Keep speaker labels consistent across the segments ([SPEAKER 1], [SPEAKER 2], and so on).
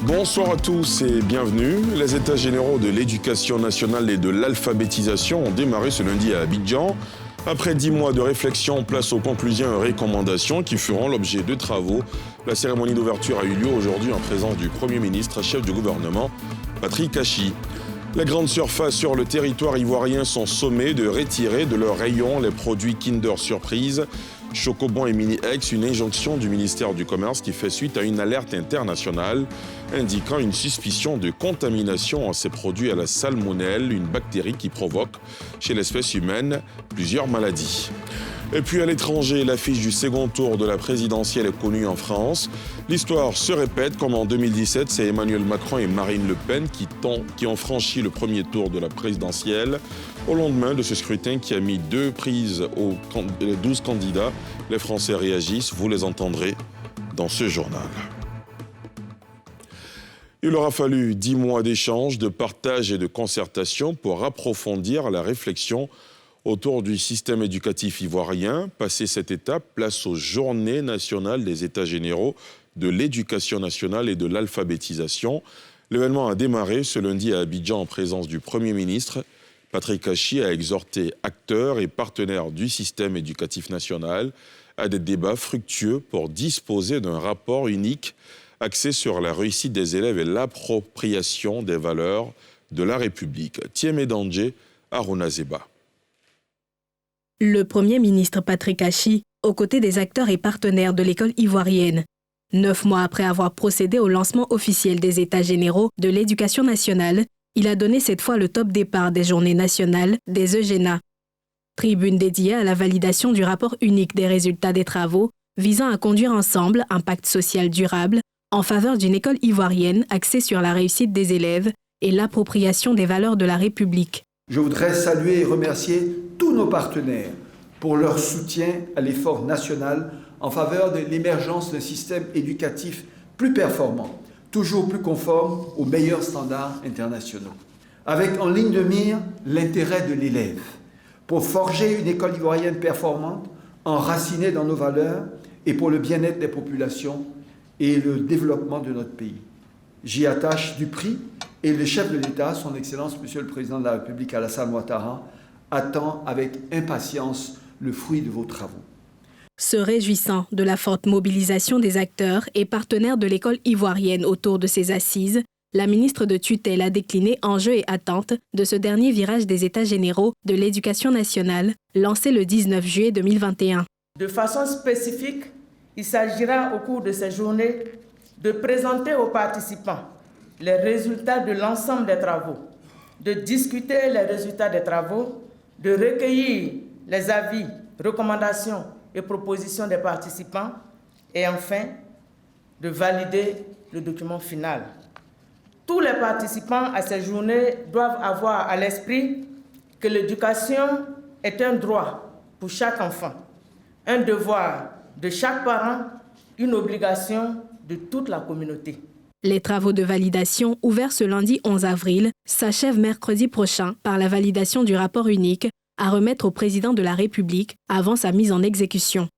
[SPEAKER 1] Bonsoir à tous et bienvenue. Les États généraux de l'éducation nationale et de l'alphabétisation ont démarré ce lundi à Abidjan. Après 10 mois de réflexion, place aux conclusions et recommandations qui feront l'objet de travaux. La cérémonie d'ouverture a eu lieu aujourd'hui en présence du Premier ministre, chef du gouvernement, Patrick Kachi. Les grandes surfaces sur le territoire ivoirien sont sommées de retirer de leurs rayons les produits Kinder Surprise, Chocobon et Mini-X, une injonction du ministère du Commerce qui fait suite à une alerte internationale indiquant une suspicion de contamination en ces produits à la salmonelle, une bactérie qui provoque chez l'espèce humaine plusieurs maladies. Et puis à l'étranger, l'affiche du second tour de la présidentielle est connue en France. L'histoire se répète comme en 2017, c'est Emmanuel Macron et Marine Le Pen qui ont franchi le premier tour de la présidentielle. Au lendemain de ce scrutin qui a mis 2 prises aux 12 candidats, les Français réagissent, vous les entendrez dans ce journal. Il aura fallu 10 mois d'échanges, de partage et de concertation pour approfondir la réflexion autour du système éducatif ivoirien. Passé cette étape, place aux Journées nationales des États généraux de l'éducation nationale et de l'alphabétisation. L'événement a démarré ce lundi à Abidjan en présence du Premier ministre. Patrick Kachi a exhorté acteurs et partenaires du système éducatif national à des débats fructueux pour disposer d'un rapport unique axé sur la réussite des élèves et l'appropriation des valeurs de la République. Thiemé Dandje, Aruna Zeba.
[SPEAKER 2] Le Premier ministre Patrick Kachi, aux côtés des acteurs et partenaires de l'école ivoirienne. 9 mois après avoir procédé au lancement officiel des États généraux de l'éducation nationale, il a donné cette fois le top départ des Journées nationales des EGENA. Tribune dédiée à la validation du rapport unique des résultats des travaux visant à conduire ensemble un pacte social durable en faveur d'une école ivoirienne axée sur la réussite des élèves et l'appropriation des valeurs de la République.
[SPEAKER 3] Je voudrais saluer et remercier tous nos partenaires pour leur soutien à l'effort national en faveur de l'émergence d'un système éducatif plus performant, toujours plus conforme aux meilleurs standards internationaux. Avec en ligne de mire l'intérêt de l'élève, pour forger une école ivoirienne performante, enracinée dans nos valeurs et pour le bien-être des populations et le développement de notre pays. J'y attache du prix et le chef de l'État, son Excellence, Monsieur le Président de la République, Alassane Ouattara, attend avec impatience le fruit de vos travaux.
[SPEAKER 2] Se réjouissant de la forte mobilisation des acteurs et partenaires de l'école ivoirienne autour de ces assises, la ministre de tutelle a décliné enjeux et attentes de ce dernier virage des États généraux de l'éducation nationale, lancé le 19 juillet 2021.
[SPEAKER 4] De façon spécifique, il s'agira au cours de ces journées de présenter aux participants les résultats de l'ensemble des travaux, de discuter les résultats des travaux, de recueillir les avis, recommandations et propositions des participants et enfin de valider le document final. Tous les participants à ces journées doivent avoir à l'esprit que l'éducation est un droit pour chaque enfant, un devoir de chaque parent, une obligation de toute la communauté.
[SPEAKER 2] Les travaux de validation, ouverts ce lundi 11 avril, s'achèvent mercredi prochain par la validation du rapport unique à remettre au président de la République avant sa mise en exécution.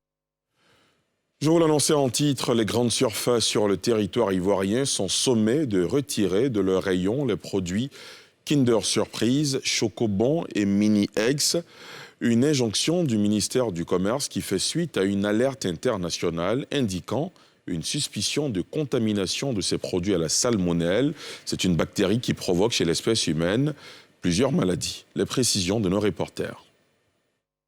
[SPEAKER 1] Je vous l'annonçais en titre, les grandes surfaces sur le territoire ivoirien sont sommées de retirer de leurs rayons les produits Kinder Surprise, Chocobon et Mini-X. Une injonction du ministère du Commerce qui fait suite à une alerte internationale indiquant une suspicion de contamination de ces produits à la salmonelle. C'est une bactérie qui provoque chez l'espèce humaine plusieurs maladies. Les précisions de nos reporters.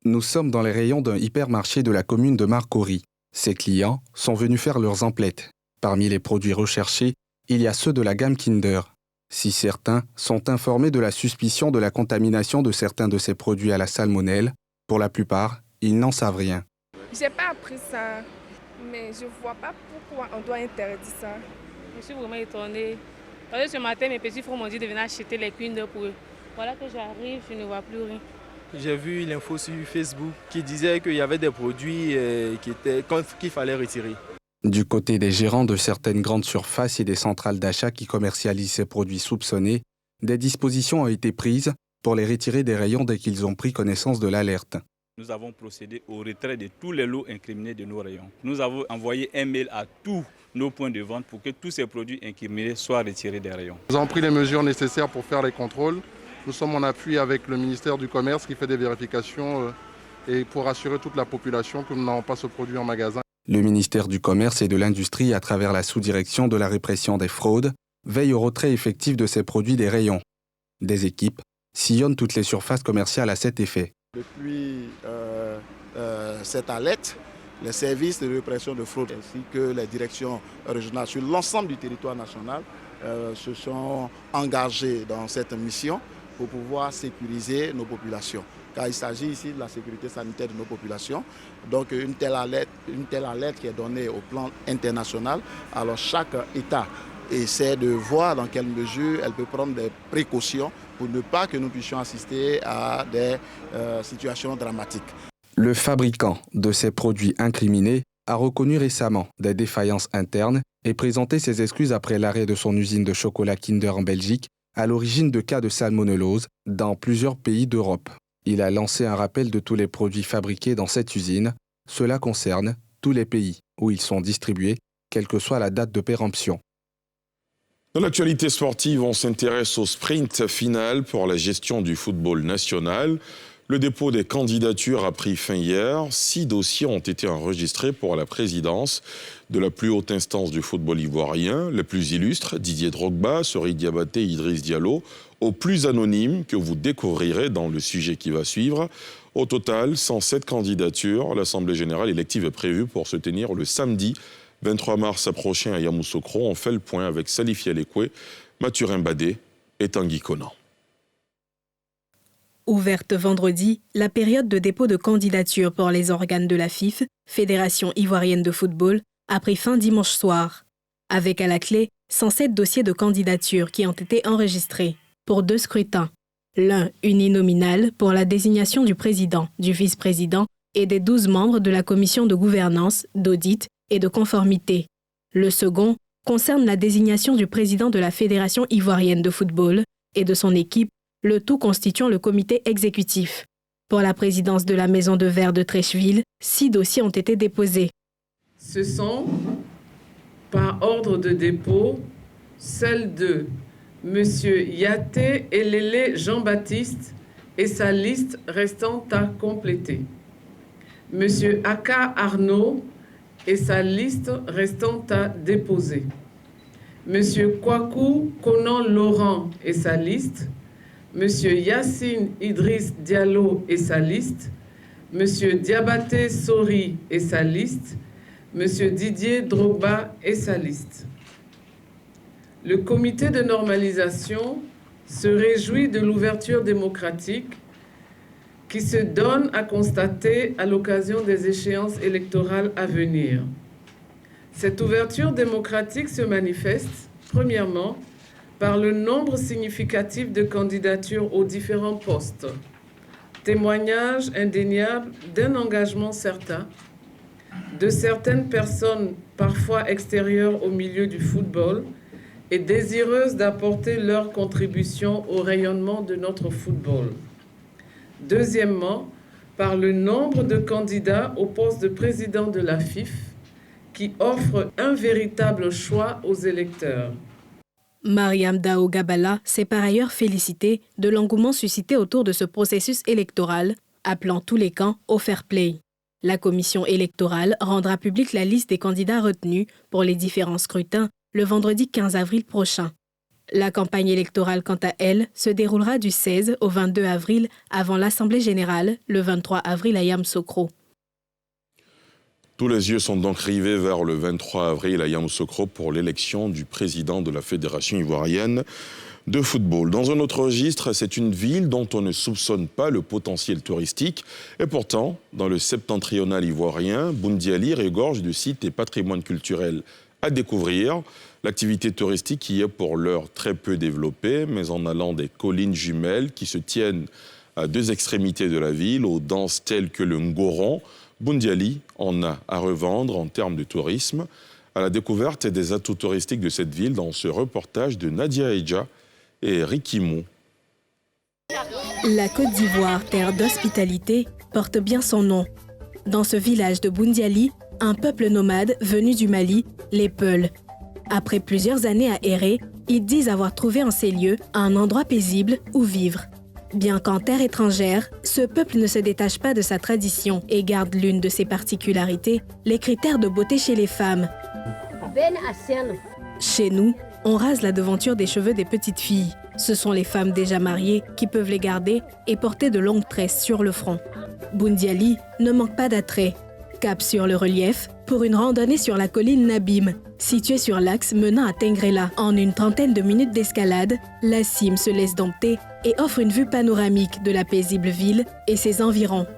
[SPEAKER 5] Nous sommes dans les rayons d'un hypermarché de la commune de Marcory. Ces clients sont venus faire leurs emplettes. Parmi les produits recherchés, il y a ceux de la gamme Kinder. Si certains sont informés de la suspicion de la contamination de certains de ces produits à la salmonelle, pour la plupart, ils n'en savent rien.
[SPEAKER 6] J'ai pas appris ça, mais je vois pas pourquoi on doit interdire ça.
[SPEAKER 7] Je suis vraiment étonnée. Parce que ce matin, mes petits frères m'ont dit de venir acheter les Kinder pour eux. Voilà que j'arrive, je ne vois plus rien.
[SPEAKER 8] J'ai vu l'info sur Facebook qui disait qu'il y avait des produits qu'il fallait retirer.
[SPEAKER 5] Du côté des gérants de certaines grandes surfaces et des centrales d'achat qui commercialisent ces produits soupçonnés, des dispositions ont été prises pour les retirer des rayons dès qu'ils ont pris connaissance de l'alerte.
[SPEAKER 9] Nous avons procédé au retrait de tous les lots incriminés de nos rayons. Nous avons envoyé un mail à tous nos points de vente pour que tous ces produits incriminés soient retirés des rayons.
[SPEAKER 10] Nous avons pris les mesures nécessaires pour faire les contrôles. Nous sommes en appui avec le ministère du Commerce qui fait des vérifications et pour assurer toute la population que nous n'avons pas ce produit en magasin.
[SPEAKER 5] Le ministère du Commerce et de l'Industrie, à travers la sous-direction de la répression des fraudes, veille au retrait effectif de ces produits des rayons. Des équipes sillonnent toutes les surfaces commerciales à cet effet.
[SPEAKER 11] Depuis cette alerte, les services de répression de fraude ainsi que les directions régionales sur l'ensemble du territoire national se sont engagés dans cette mission pour pouvoir sécuriser nos populations. Car il s'agit ici de la sécurité sanitaire de nos populations. Donc une telle alerte qui est donnée au plan international, alors chaque État essaie de voir dans quelle mesure elle peut prendre des précautions pour ne pas que nous puissions assister à des situations dramatiques.
[SPEAKER 5] Le fabricant de ces produits incriminés a reconnu récemment des défaillances internes et présenté ses excuses après l'arrêt de son usine de chocolat Kinder en Belgique, à l'origine de cas de salmonellose dans plusieurs pays d'Europe. Il a lancé un rappel de tous les produits fabriqués dans cette usine. Cela concerne tous les pays où ils sont distribués, quelle que soit la date de péremption.
[SPEAKER 1] Dans l'actualité sportive, on s'intéresse au sprint final pour la gestion du football national. Le dépôt des candidatures a pris fin hier. 6 dossiers ont été enregistrés pour la présidence de la plus haute instance du football ivoirien. Les plus illustres, Didier Drogba, Sori Diabaté, Idriss Diallo, aux plus anonymes que vous découvrirez dans le sujet qui va suivre. Au total, 107 candidatures. L'Assemblée générale élective est prévue pour se tenir le samedi 23 mars prochain à Yamoussoukro. On fait le point avec Salif Yalekwe, Mathurin Badé et Tanguy Conan.
[SPEAKER 2] Ouverte vendredi, la période de dépôt de candidature pour les organes de la FIF, Fédération ivoirienne de football, a pris fin dimanche soir. Avec à la clé 107 dossiers de candidature qui ont été enregistrés pour 2 scrutins. L'un uninominal pour la désignation du président, du vice-président et des 12 membres de la commission de gouvernance, d'audit et de conformité. Le second concerne la désignation du président de la Fédération ivoirienne de football et de son équipe, le tout constituant le comité exécutif. Pour la présidence de la Maison de Verre de Treichville, 6 dossiers ont été déposés.
[SPEAKER 12] Ce sont, par ordre de dépôt, celles de M. Yaté Elele Jean-Baptiste et sa liste restant à compléter. M. Aka Arnaud et sa liste restant à déposer. M. Kwaku Konan Laurent et sa liste. M. Yassine Idriss Diallo et sa liste, M. Diabaté Sori et sa liste, M. Didier Drogba et sa liste. Le comité de normalisation se réjouit de l'ouverture démocratique qui se donne à constater à l'occasion des échéances électorales à venir. Cette ouverture démocratique se manifeste, premièrement, par le nombre significatif de candidatures aux différents postes, témoignage indéniable d'un engagement certain de certaines personnes parfois extérieures au milieu du football et désireuses d'apporter leur contribution au rayonnement de notre football. Deuxièmement, par le nombre de candidats au poste de président de la FIF qui offre un véritable choix aux électeurs.
[SPEAKER 2] Mariam Dao Gabala s'est par ailleurs félicitée de l'engouement suscité autour de ce processus électoral, appelant tous les camps au fair play. La commission électorale rendra publique la liste des candidats retenus pour les différents scrutins le vendredi 15 avril prochain. La campagne électorale, quant à elle, se déroulera du 16 au 22 avril avant l'Assemblée générale, le 23 avril à Yamoussoukro.
[SPEAKER 1] Tous les yeux sont donc rivés vers le 23 avril à Yamoussoukro pour l'élection du président de la Fédération ivoirienne de football. Dans un autre registre, c'est une ville dont on ne soupçonne pas le potentiel touristique. Et pourtant, dans le septentrional ivoirien, Boundiali regorge de sites et patrimoines culturels à découvrir. L'activité touristique y est pour l'heure très peu développée, mais en allant des collines jumelles qui se tiennent à 2 extrémités de la ville, aux danses telles que le Ngoron, Boundiali en a à revendre en termes de tourisme. À la découverte des atouts touristiques de cette ville dans ce reportage de Nadia Eja et Ricky Mou.
[SPEAKER 2] La Côte d'Ivoire, terre d'hospitalité, porte bien son nom. Dans ce village de Boundiali, un peuple nomade venu du Mali, les Peuls. Après plusieurs années à errer, ils disent avoir trouvé en ces lieux un endroit paisible où vivre. Bien qu'en terre étrangère, ce peuple ne se détache pas de sa tradition et garde l'une de ses particularités, les critères de beauté chez les femmes. Chez nous, on rase la devanture des cheveux des petites filles. Ce sont les femmes déjà mariées qui peuvent les garder et porter de longues tresses sur le front. Boundiali ne manque pas d'attrait. Cap sur le relief pour une randonnée sur la colline Nabim, située sur l'axe menant à Tengrela. En une trentaine de minutes d'escalade, la cime se laisse dompter et offre une vue panoramique de la paisible ville et ses environs.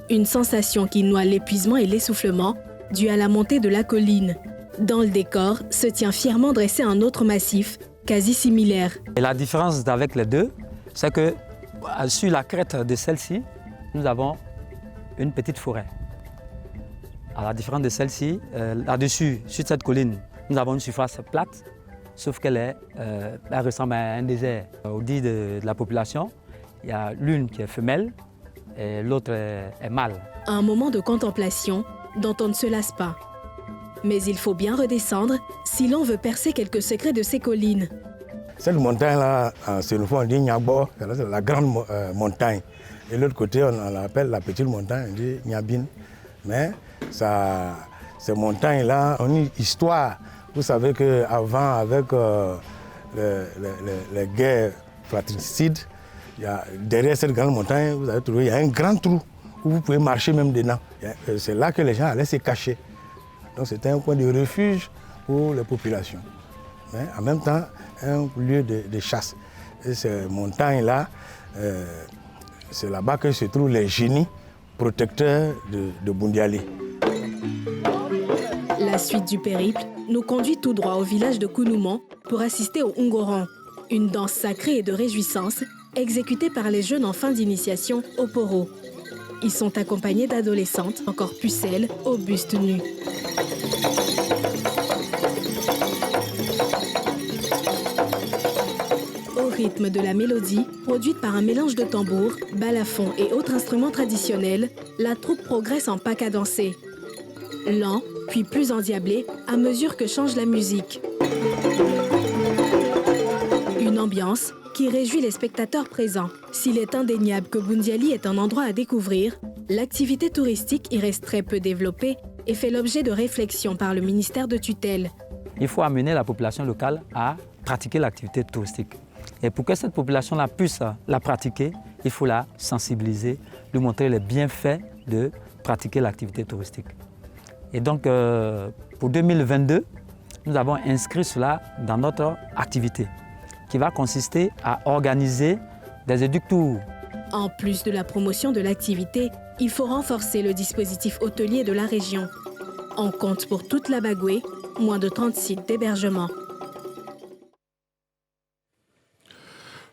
[SPEAKER 2] Une sensation qui noie l'épuisement et l'essoufflement dû à la montée de la colline. Dans le décor se tient fièrement dressé un autre massif, quasi similaire.
[SPEAKER 13] Et la différence avec les deux, c'est que sur la crête de celle-ci, nous avons une petite forêt. À la différence de celle-ci, là-dessus, sur cette colline, nous avons une surface plate, sauf qu'elle ressemble à un désert. Au dit de la population, il y a l'une qui est femelle et l'autre est mâle.
[SPEAKER 2] Un moment de contemplation dont on ne se lasse pas. Mais il faut bien redescendre si l'on veut percer quelques secrets de ces collines.
[SPEAKER 14] Cette montagne-là, c'est une fois on dit Nyabo, c'est la grande montagne. Et l'autre côté, on l'appelle la petite montagne, on dit Nyabine. Mais ces montagnes-là ont une histoire. Vous savez qu'avant, avec les guerres fratricides, derrière cette grande montagne, vous avez trouvé, il y a un grand trou où vous pouvez marcher même dedans. C'est là que les gens allaient se cacher. Donc c'était un point de refuge pour les populations. Mais en même temps, un lieu de chasse. Et ces montagnes-là, c'est là-bas que se trouvent les génies protecteurs de Boundiali.
[SPEAKER 2] La suite du périple nous conduit tout droit au village de Kounoumon pour assister au Ungoran, une danse sacrée et de réjouissance exécutée par les jeunes en fin d'initiation au poro. Ils sont accompagnés d'adolescentes encore pucelles au buste nu. Au rythme de la mélodie, produite par un mélange de tambours, balafons et autres instruments traditionnels, la troupe progresse en pas cadencé. Lent, puis plus endiablé à mesure que change la musique. Une ambiance qui réjouit les spectateurs présents. S'il est indéniable que Boundiali est un endroit à découvrir, l'activité touristique y reste très peu développée et fait l'objet de réflexions par le ministère de tutelle.
[SPEAKER 13] Il faut amener la population locale à pratiquer l'activité touristique. Et pour que cette population-là puisse la pratiquer, il faut la sensibiliser, lui montrer les bienfaits de pratiquer l'activité touristique. Et donc, pour 2022, nous avons inscrit cela dans notre activité, qui va consister à organiser des éductours.
[SPEAKER 2] En plus de la promotion de l'activité, il faut renforcer le dispositif hôtelier de la région. On compte pour toute la Bagoué moins de 30 sites d'hébergement.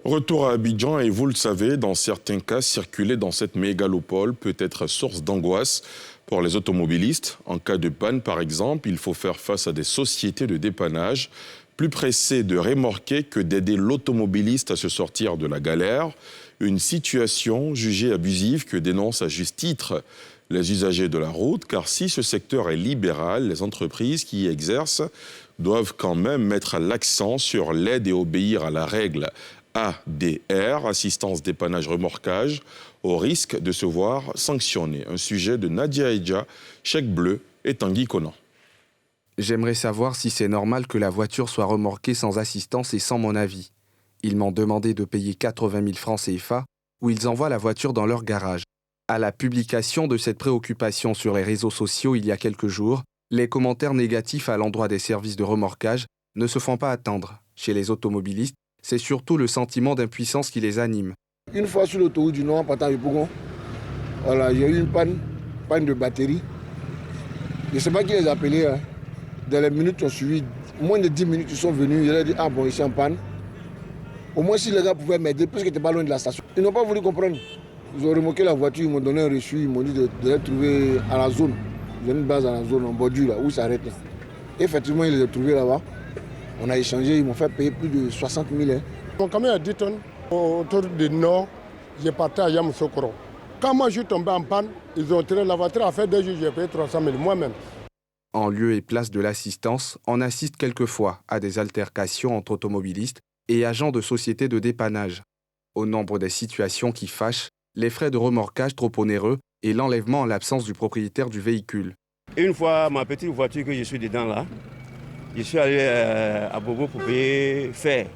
[SPEAKER 1] Retour à Abidjan et vous le savez, dans certains cas, circuler dans cette mégalopole peut être source d'angoisse pour les automobilistes. En cas de panne, par exemple, il faut faire face à des sociétés de dépannage plus pressées de remorquer que d'aider l'automobiliste à se sortir de la galère. Une situation jugée abusive que dénoncent à juste titre les usagers de la route, car si ce secteur est libéral, les entreprises qui y exercent doivent quand même mettre l'accent sur l'aide et obéir à la règle ADR, assistance dépannage remorquage, au risque de se voir sanctionner. Un sujet de Nadia Eidja, Chèque Bleu et Tanguy Conan.
[SPEAKER 5] J'aimerais savoir si c'est normal que la voiture soit remorquée sans assistance et sans mon avis. Ils m'ont demandé de payer 80 000 francs CFA où ils envoient la voiture dans leur garage. À la publication de cette préoccupation sur les réseaux sociaux il y a quelques jours, les commentaires négatifs à l'endroit des services de remorquage ne se font pas attendre. Chez les automobilistes, c'est surtout le sentiment d'impuissance qui les anime.
[SPEAKER 15] Une fois sur l'autoroute du Nord, en partant de Pougon, voilà, il y a eu une panne de batterie. Je ne sais pas qui les a appelés. Hein. Dans les minutes qui ont suivi, moins de 10 minutes, ils sont venus. Ils ont dit, ah bon, ici en panne. Au moins si les gars pouvaient m'aider, puisqu'ils n'étaient pas loin de la station. Ils n'ont pas voulu comprendre. Ils ont remorqué la voiture, ils m'ont donné un reçu, ils m'ont dit de les trouver à la zone. Ils ont une base à la zone, en bordure, là, où ils s'arrêtent. Et effectivement, ils les ont trouvés là-bas. On a échangé, ils m'ont fait payer plus de 60 000. Hein.
[SPEAKER 16] Mon camion a 10 tonnes. Autour du Nord, j'ai parti à Yamoussoukro. Quand moi je suis tombé en panne, ils ont tiré la voiture, à faire 2 jours, j'ai payé 300 000 moi-même.
[SPEAKER 5] En lieu et place de l'assistance, on assiste quelquefois à des altercations entre automobilistes et agents de sociétés de dépannage. Au nombre des situations qui fâchent, les frais de remorquage trop onéreux et l'enlèvement en l'absence du propriétaire du véhicule.
[SPEAKER 17] Une fois, ma petite voiture que je suis dedans là, je suis allé à Bobo pour payer frais.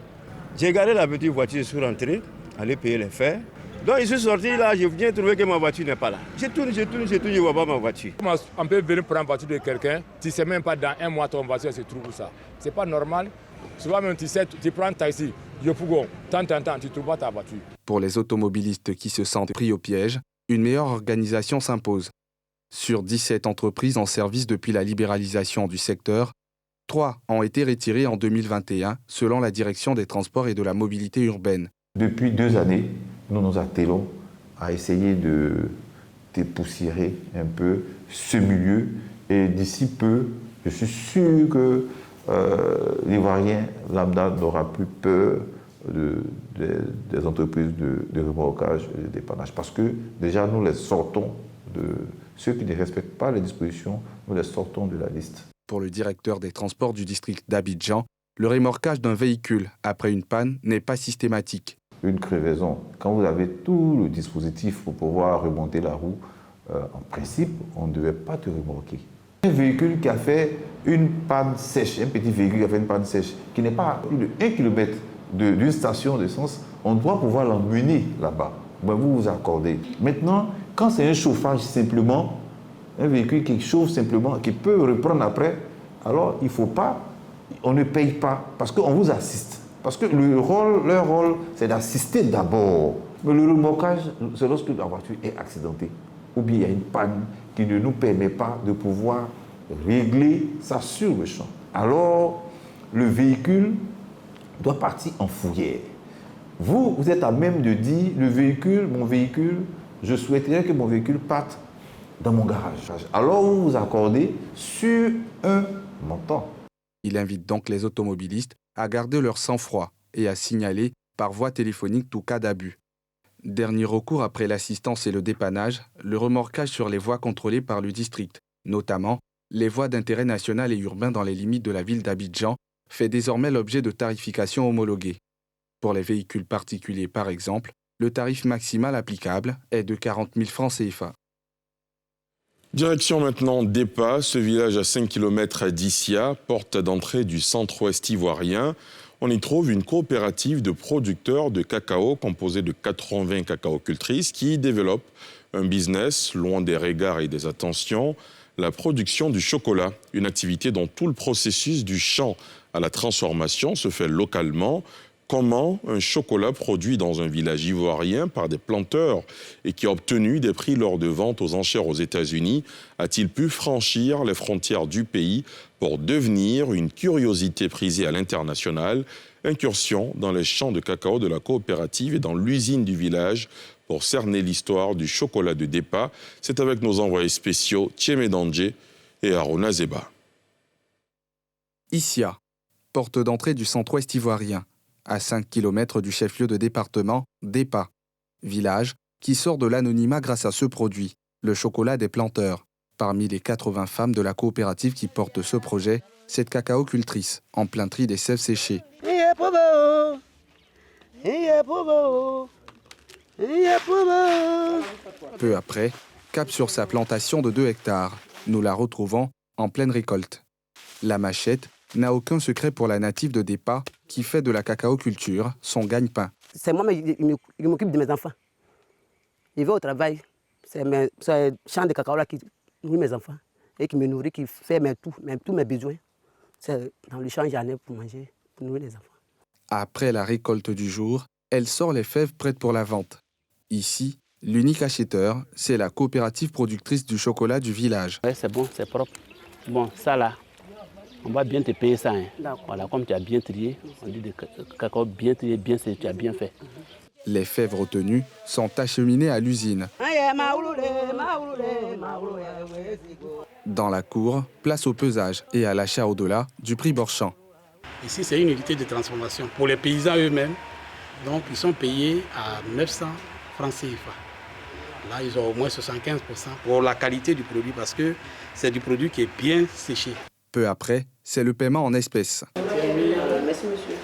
[SPEAKER 17] J'ai gardé la petite voiture, je suis rentré, allé payer les frais. Donc je suis sorti là, je viens trouver que ma voiture n'est pas là. Je tourne, je ne vois pas ma voiture.
[SPEAKER 18] Comment on peut venir prendre la voiture de quelqu'un, tu ne sais même pas dans un mois ton voiture se trouve où ça. Ce n'est pas normal. Souvent même tu sais, tu prends un taxi, tu ne trouves pas ta voiture.
[SPEAKER 5] Pour les automobilistes qui se sentent pris au piège, une meilleure organisation s'impose. Sur 17 entreprises en service depuis la libéralisation du secteur, 3 ont été retirées en 2021 selon la direction des transports et de la mobilité urbaine.
[SPEAKER 19] Depuis 2 années, nous nous attelons à essayer de dépoussiérer un peu ce milieu et d'ici peu, je suis sûr que l'Ivoirien lambda n'aura plus peur des entreprises de remorquage et de dépannage parce que déjà nous les sortons de ceux qui ne respectent pas les dispositions, nous les sortons de la liste.
[SPEAKER 5] Pour le directeur des transports du district d'Abidjan, le remorquage d'un véhicule après une panne n'est pas systématique.
[SPEAKER 19] Une crevaison, quand vous avez tout le dispositif pour pouvoir remonter la roue, en principe, on ne devait pas te remorquer. Un véhicule qui a fait une panne sèche, un petit véhicule qui a fait une panne sèche, qui n'est pas à plus de 1 km d'une station d'essence, on doit pouvoir l'emmener là-bas. Ben vous vous accordez. Maintenant, quand c'est un chauffage simplement, un véhicule qui chauffe simplement, qui peut reprendre après, alors il ne faut pas, on ne paye pas, parce qu'on vous assiste. Parce que leur rôle, c'est d'assister d'abord. Mais le remorquage, c'est lorsque la voiture est accidentée, ou bien il y a une panne qui ne nous permet pas de pouvoir régler ça sur le champ. Alors, le véhicule doit partir en fourrière. Vous êtes à même de dire, mon véhicule, je souhaiterais que mon véhicule parte dans mon garage. Alors, vous vous accordez sur un montant.
[SPEAKER 5] Il invite donc les automobilistes à garder leur sang-froid et à signaler par voie téléphonique tout cas d'abus. Dernier recours après l'assistance et le dépannage, le remorquage sur les voies contrôlées par le district, notamment les voies d'intérêt national et urbain dans les limites de la ville d'Abidjan, fait désormais l'objet de tarifications homologuées. Pour les véhicules particuliers par exemple, le tarif maximal applicable est de 40 000 francs CFA.
[SPEAKER 1] Direction maintenant d'Epa, ce village à 5 km d'Issia, porte d'entrée du centre-ouest ivoirien. On y trouve une coopérative de producteurs de cacao composée de 80 cacaocultrices qui développe un business loin des regards et des attentions, la production du chocolat, une activité dont tout le processus du champ à la transformation se fait localement. Comment un chocolat produit dans un village ivoirien par des planteurs et qui a obtenu des prix lors de ventes aux enchères aux États-Unis a-t-il pu franchir les frontières du pays pour devenir une curiosité prisée à l'international? Incursion dans les champs de cacao de la coopérative et dans l'usine du village pour cerner l'histoire du chocolat de Depa. C'est avec nos envoyés spéciaux Thiemé Dandje et Arona Zeba.
[SPEAKER 5] Issia, porte d'entrée du centre-ouest ivoirien, à 5 km du chef-lieu de département, Depa, village qui sort de l'anonymat grâce à ce produit, le chocolat des planteurs. Parmi les 80 femmes de la coopérative qui portent ce projet, cette cacaocultrice, en plein tri des sèves séchées. Peu après, cap sur sa plantation de 2 hectares. Nous la retrouvons en pleine récolte. La machette n'a aucun secret pour la native de Depa qui fait de la cacaoculture son gagne-pain.
[SPEAKER 20] C'est moi, il m'occupe de mes enfants. Il va au travail. C'est le champ de cacao là qui nourrit mes enfants et qui me nourrit, qui fait tous mes besoins. C'est dans le champ, j'en ai pour manger, pour nourrir les enfants.
[SPEAKER 5] Après la récolte du jour, elle sort les fèves prêtes pour la vente. Ici, l'unique acheteur, c'est la coopérative productrice du chocolat du village.
[SPEAKER 21] Ouais, c'est bon, c'est propre. Bon, ça là, on va bien te payer ça. Hein. Voilà, comme tu as bien trié, on dit de cacao bien trié, bien c'est, tu as bien fait.
[SPEAKER 5] Les fèves retenues sont acheminées à l'usine. Dans la cour, place au pesage et à l'achat au-delà du prix Borchamp.
[SPEAKER 22] Ici, c'est une unité de transformation pour les paysans eux-mêmes. Donc, ils sont payés à 900 francs CFA. Là, ils ont au moins 75% pour la qualité du produit parce que c'est du produit qui est bien séché.
[SPEAKER 5] Peu après, c'est le paiement en espèces.
[SPEAKER 20] Merci, monsieur.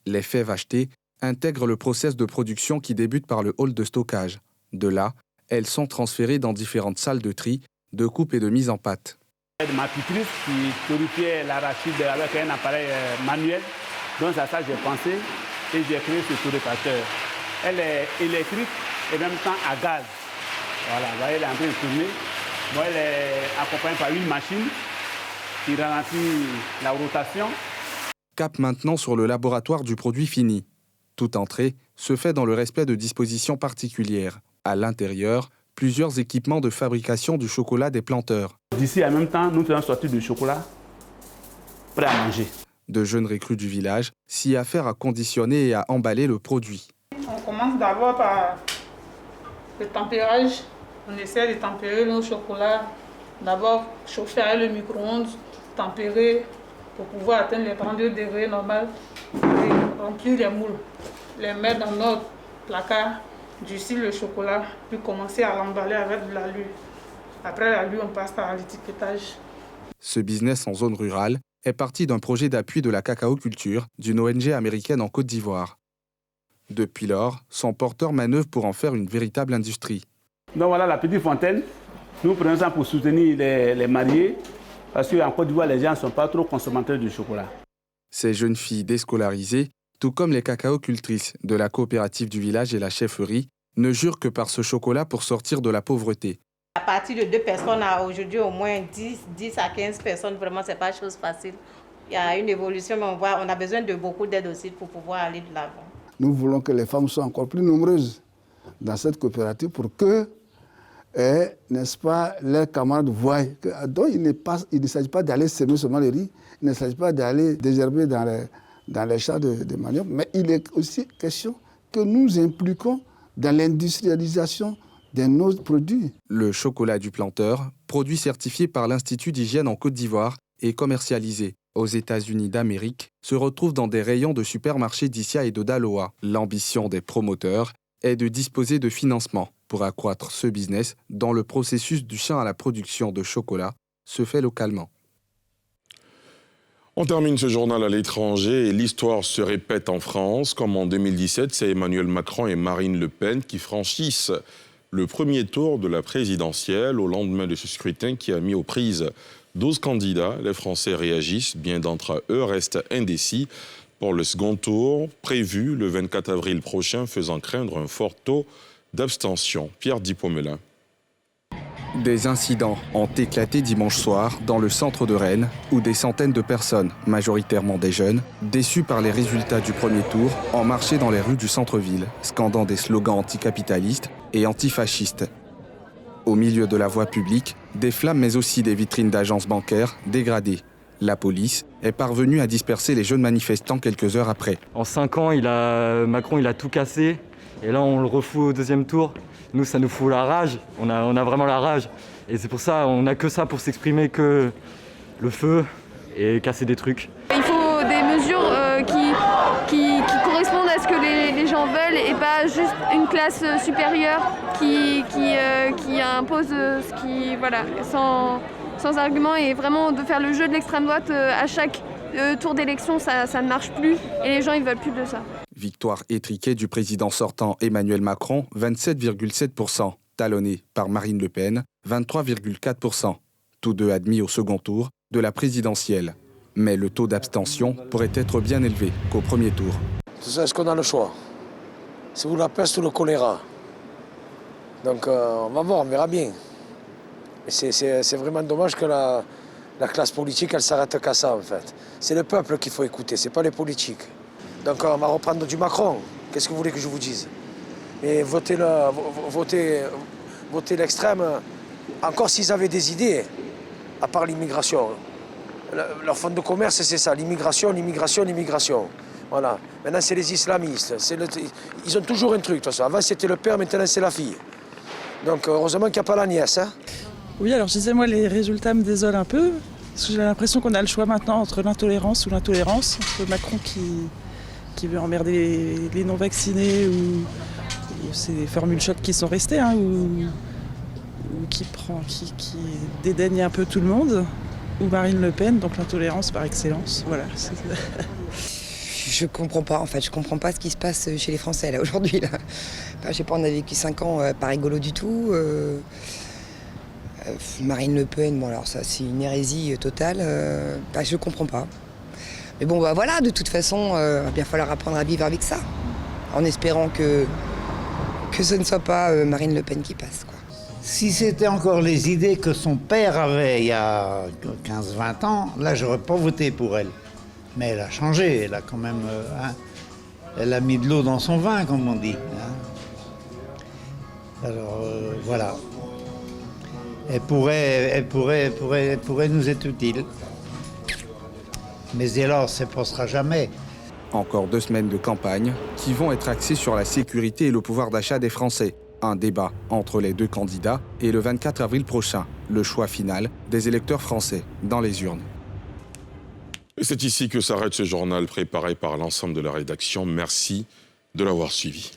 [SPEAKER 5] Les fèves achetées intègrent le process de production qui débute par le hall de stockage. De là, elles sont transférées dans différentes salles de tri, de coupe et de mise en pâte.
[SPEAKER 21] Ma tutrice qui purifiait l'arachide avec un appareil manuel. Donc à ça j'ai pensé et j'ai créé ce tourniqueur. Elle est électrique et en même temps à gaz. Voilà, vous voyez, elle est en train de tourner. Bon, elle est accompagnée par une machine qui ralentit la rotation.
[SPEAKER 5] Cap maintenant sur le laboratoire du produit fini. Toute entrée se fait dans le respect de dispositions particulières. À l'intérieur, plusieurs équipements de fabrication du chocolat des planteurs.
[SPEAKER 21] D'ici en même temps, nous faisons sortir du chocolat prêt à manger.
[SPEAKER 5] De jeunes recrues du village s'y affairent à conditionner et à emballer le produit.
[SPEAKER 3] On commence d'abord par le tempérage. On essaie de tempérer nos chocolats. D'abord chauffer avec le micro-ondes, tempérer pour pouvoir atteindre les 32 degrés normaux et remplir les moules. Les mettre dans notre placard, durcir le chocolat, puis commencer à l'emballer avec de l'alu. Après l'alu, on passe par l'étiquetage.
[SPEAKER 5] Ce business en zone rurale est parti d'un projet d'appui de la cacao-culture d'une ONG américaine en Côte d'Ivoire. Depuis lors, son porteur manœuvre pour en faire une véritable industrie.
[SPEAKER 21] Donc voilà la petite fontaine. Nous prenons ça pour soutenir les mariés, parce qu'en Côte d'Ivoire, les gens ne sont pas trop consommateurs du chocolat.
[SPEAKER 5] Ces jeunes filles déscolarisées, tout comme les cacao-cultrices de la coopérative du village et la chefferie, ne jurent que par ce chocolat pour sortir de la pauvreté.
[SPEAKER 4] À partir de 2 personnes à aujourd'hui, au moins 10 à 15 personnes, vraiment, ce n'est pas chose facile. Il y a une évolution, mais on a besoin de beaucoup d'aide aussi pour pouvoir aller de l'avant.
[SPEAKER 15] Nous voulons que les femmes soient encore plus nombreuses dans cette coopérative pour que, n'est-ce pas, leurs camarades voient. Donc il ne s'agit pas d'aller semer seulement le riz, il ne s'agit pas d'aller désherber dans les champs de manioc, mais il est aussi question que nous impliquons dans l'industrialisation de nos produits.
[SPEAKER 5] Le chocolat du planteur, produit certifié par l'Institut d'hygiène en Côte d'Ivoire et commercialisé aux États-Unis d'Amérique, se retrouve dans des rayons de supermarchés d'Issia et de Daloa. L'ambition des promoteurs est de disposer de financement pour accroître ce business dont le processus du champ à la production de chocolat se fait localement.
[SPEAKER 1] On termine ce journal à l'étranger et l'histoire se répète en France. Comme en 2017, c'est Emmanuel Macron et Marine Le Pen qui franchissent le premier tour de la présidentielle au lendemain de ce scrutin qui a mis aux prises 12 candidats. Les Français réagissent, bien d'entre eux restent indécis pour le second tour, prévu le 24 avril prochain, faisant craindre un fort taux d'abstention. Pierre Dipomelin.
[SPEAKER 5] Des incidents ont éclaté dimanche soir dans le centre de Rennes, où des centaines de personnes, majoritairement des jeunes, déçus par les résultats du premier tour, ont marché dans les rues du centre-ville, scandant des slogans anticapitalistes et antifascistes. Au milieu de la voie publique, des flammes mais aussi des vitrines d'agences bancaires dégradées. La police est parvenue à disperser les jeunes manifestants quelques heures après.
[SPEAKER 23] En 5 ans, Macron il a tout cassé, et là on le refout au deuxième tour. Nous, ça nous fout la rage, on a vraiment la rage. Et c'est pour ça, on n'a que ça pour s'exprimer, que le feu et casser des trucs.
[SPEAKER 24] Il faut des mesures qui correspondent à ce que les gens veulent et pas juste une classe supérieure qui impose ce qui, voilà, sans argument, et vraiment de faire le jeu de l'extrême droite à chaque tour d'élection, ça ne marche plus et les gens ils veulent plus de ça.
[SPEAKER 5] Victoire étriquée du président sortant Emmanuel Macron, 27,7%, talonné par Marine Le Pen, 23,4%, tous deux admis au second tour de la présidentielle. Mais le taux d'abstention pourrait être bien élevé qu'au premier tour.
[SPEAKER 25] Est-ce qu'on a le choix? C'est ou la peste ou le choléra. Donc on va voir, on verra bien. C'est vraiment dommage que la classe politique, elle s'arrête qu'à ça en fait. C'est le peuple qu'il faut écouter, c'est pas les politiques. Donc on va reprendre du Macron. Qu'est-ce que vous voulez que je vous dise? Et votez l'extrême, encore s'ils avaient des idées, à part l'immigration. Leur fonds de commerce, c'est ça, l'immigration. Voilà. Maintenant, c'est les islamistes. Ils ont toujours un truc, de toute façon. Avant, c'était le père, maintenant, c'est la fille. Donc, heureusement qu'il n'y a pas la nièce. Hein.
[SPEAKER 26] Oui, alors je disais, moi, les résultats me désolent un peu. Parce que j'ai l'impression qu'on a le choix maintenant entre l'intolérance ou l'intolérance. Entre Macron qui veut emmerder les non-vaccinés ou c'est des formules choc qui sont restées, hein, ou qui dédaigne un peu tout le monde, ou Marine Le Pen, donc l'intolérance par excellence. Voilà.
[SPEAKER 6] Je comprends pas, en fait, je comprends pas ce qui se passe chez les Français là aujourd'hui. Là. Enfin, je sais pas, on a vécu 5 ans pas rigolo du tout. Marine Le Pen, bon alors ça c'est une hérésie totale. Je comprends pas. Mais bon bah voilà, de toute façon, il va bien falloir apprendre à vivre avec ça, en espérant que ce ne soit pas Marine Le Pen qui passe, quoi.
[SPEAKER 7] Si c'était encore les idées que son père avait il y a 15-20 ans, là j'aurais pas voté pour elle. Mais elle a changé, elle a quand même... elle a mis de l'eau dans son vin, comme on dit. Hein. Alors, voilà. Elle pourrait nous être utile. Mais alors, ça ne passera jamais.
[SPEAKER 5] Encore 2 semaines de campagne qui vont être axées sur la sécurité et le pouvoir d'achat des Français. Un débat entre les 2 candidats et le 24 avril prochain, le choix final des électeurs français dans les urnes.
[SPEAKER 1] Et c'est ici que s'arrête ce journal préparé par l'ensemble de la rédaction. Merci de l'avoir suivi.